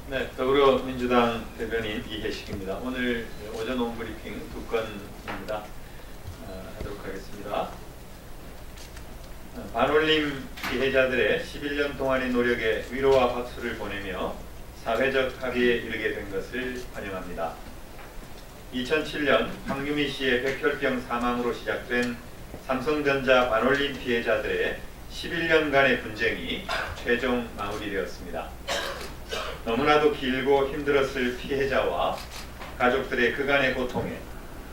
네, 더불어민주당 대변인 이해식입니다. 오늘 오전 오후 브리핑 두 건입니다. 하도록 하겠습니다. 반올림 피해자들의 11년 동안의 노력에 위로와 박수를 보내며 사회적 합의에 이르게 된 것을 환영합니다. 2007년 황유미 씨의 백혈병 사망으로 시작된 삼성전자 반올림 피해자들의 11년간의 분쟁이 최종 마무리되었습니다. 너무나도 길고 힘들었을 피해자와 가족들의 그간의 고통에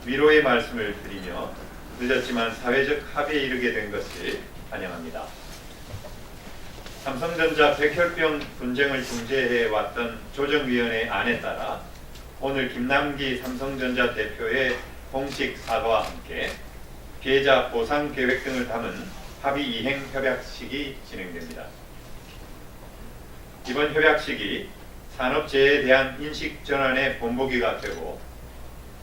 위로의 말씀을 드리며 늦었지만 사회적 합의에 이르게 된 것을 환영합니다. 삼성전자 백혈병 분쟁을 중재해왔던 조정위원회 안에 따라 오늘 김남기 삼성전자 대표의 공식 사과와 함께 피해자 보상 계획 등을 담은 합의 이행 협약식이 진행됩니다. 이번 협약식이 산업재해에 대한 인식 전환의 본보기가 되고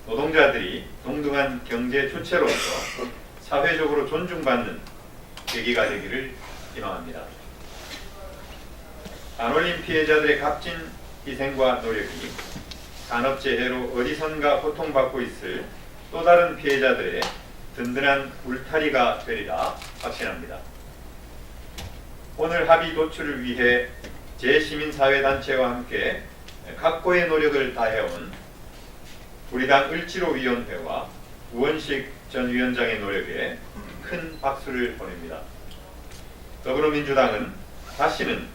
노동자들이 동등한 경제 주체로서 사회적으로 존중받는 계기가 되기를 희망합니다. 반올림 피해자들의 값진 희생과 노력이 산업재해로 어디선가 고통받고 있을 또 다른 피해자들의 든든한 울타리가 되리라 확신합니다. 오늘 합의 도출을 위해 재시민사회단체와 함께 각고의 노력을 다해온 우리당 을지로위원회와 우원식 전 위원장의 노력에 큰 박수를 보냅니다. 더불어민주당은 다시는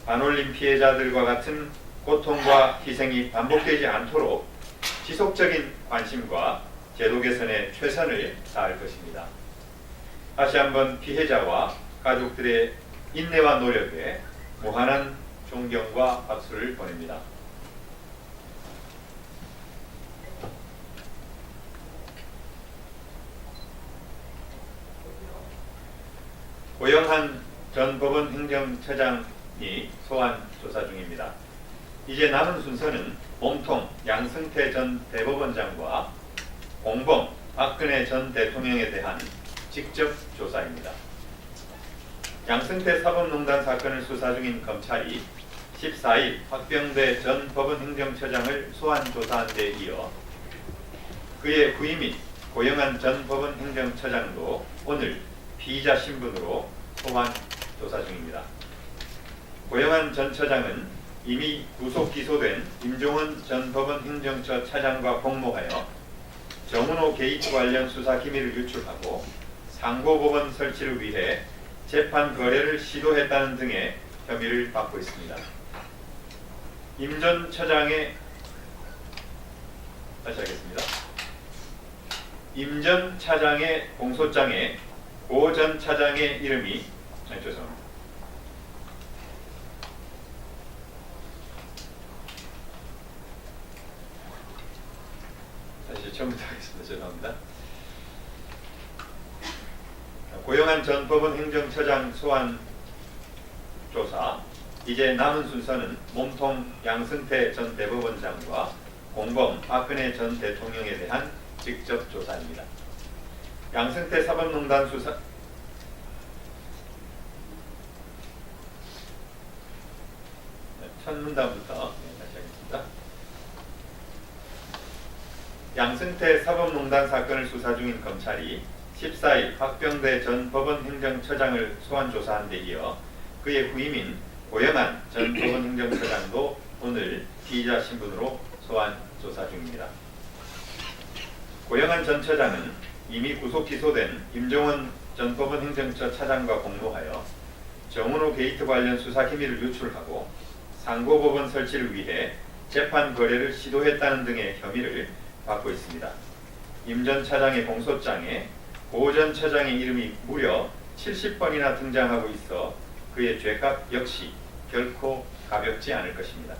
반올림 피해자들과 같은 고통과 희생이 반복되지 않도록 지속적인 관심과 제도 개선에 최선을 다할 것입니다. 다시 한번 피해자와 가족들의 인내와 노력에 무한한 존경과 박수를 보냅니다. 고영한 전 법원 행정처장이 소환 조사 중입니다. 이제 남은 순서는 몸통 양승태 전 대법원장과 공범 박근혜 전 대통령에 대한 직접 조사입니다. 양승태 사법농단 사건을 수사 중인 검찰이 14일 박병대 전 법원행정처장을 소환 조사한 데 이어 그의 부임인 고영한 전 법원행정처장도 오늘 피의자 신분으로 소환 조사 중입니다. 고영한 전 처장은 이미 구속 기소된 임종원 전 법원행정처 차장과 공모하여 정은호 게이트 관련 수사 기밀을 유출하고 상고법원 설치를 위해 재판 거래를 시도했다는 등의 혐의를 받고 있습니다. 임 전 처장의 다시 하겠습니다. 임 전 차장의 공소장에 고 전 차장의 이름이 죄송합니다. 다시 처음부터 하겠습니다. 죄송합니다. 고영한 전 법원행정처장 소환 조사. 이제 남은 순서는 몸통 양승태 전 대법원장과 공범 박근혜 전 대통령에 대한 직접 조사입니다. 양승태 사법농단 수사 첫 문단부터 다시 하겠습니다. 양승태 사법농단 사건을 수사 중인 검찰이 14일 박병대 전 법원행정처장을 소환 조사한 데 이어 그의 부임인 고영한 전 법원행정처장도 오늘 피의자 신분으로 소환 조사 중입니다. 고영한 전 처장은 이미 구속 기소된 임종원 전 법원행정처 차장과 공모하여 정은호 게이트 관련 수사 기밀을 유출하고 상고법원 설치를 위해 재판 거래를 시도했다는 등의 혐의를 받고 있습니다. 임 전 차장의 공소장에 고 전 처장의 이름이 무려 70번이나 등장하고 있어 그의 죄값 역시 결코 가볍지 않을 것입니다.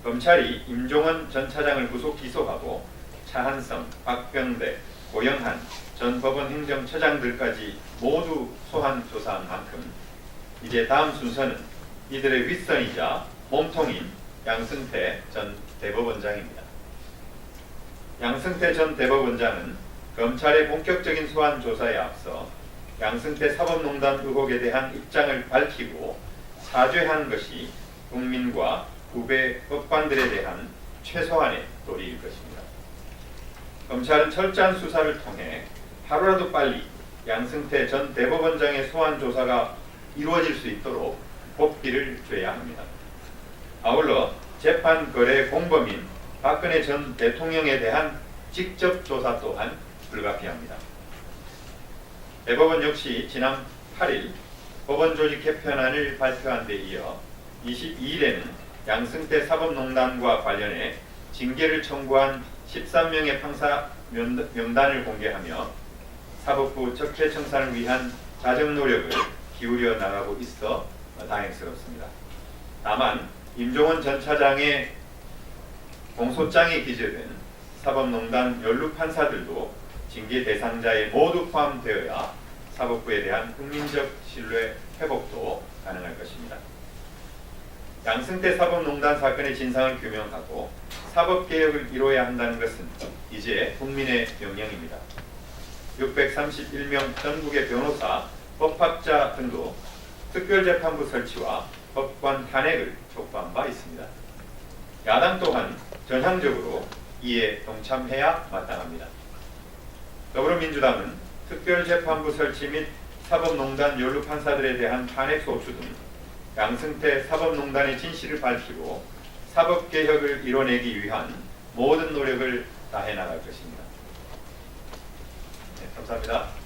검찰이 임종원 전 차장을 구속 기소하고 차한성, 박병대, 고영한 전 법원행정처장들까지 모두 소환 조사한 만큼 이제 다음 순서는 이들의 윗선이자 몸통인 양승태 전 대법원장입니다. 양승태 전 대법원장은 검찰의 본격적인 소환 조사에 앞서 양승태 사법농단 의혹에 대한 입장을 밝히고 사죄한 것이 국민과 후배 법관들에 대한 최소한의 도리일 것입니다. 검찰은 철저한 수사를 통해 하루라도 빨리 양승태 전 대법원장의 소환 조사가 이루어질 수 있도록 복기를 줘야 합니다. 아울러 재판 거래 공범인 박근혜 전 대통령에 대한 직접 조사 또한 불가피합니다. 대법원 역시 지난 8일 법원 조직 개편안을 발표한 데 이어 22일에는 양승태 사법농단과 관련해 징계를 청구한 13명의 판사 명단을 공개하며 사법부 적폐 청산을 위한 자정 노력을 기울여 나가고 있어 다행스럽습니다. 다만 임종원 전 차장의 공소장에 기재된 사법농단 연루 판사들도 징계 대상자에 모두 포함되어야 사법부에 대한 국민적 신뢰 회복도 가능할 것입니다. 양승태 사법농단 사건의 진상을 규명하고 사법개혁을 이뤄야 한다는 것은 이제 국민의 명령입니다. 631명 전국의 변호사, 법학자 등도 특별재판부 설치와 법관 탄핵을 촉구한 바 있습니다. 야당 또한 전향적으로 이에 동참해야 마땅합니다. 더불어민주당은 특별재판부 설치 및 사법농단 연루 판사들에 대한 탄핵 소추 등 양승태 사법농단의 진실을 밝히고 사법개혁을 이뤄내기 위한 모든 노력을 다해 나갈 것입니다. 네, 감사합니다.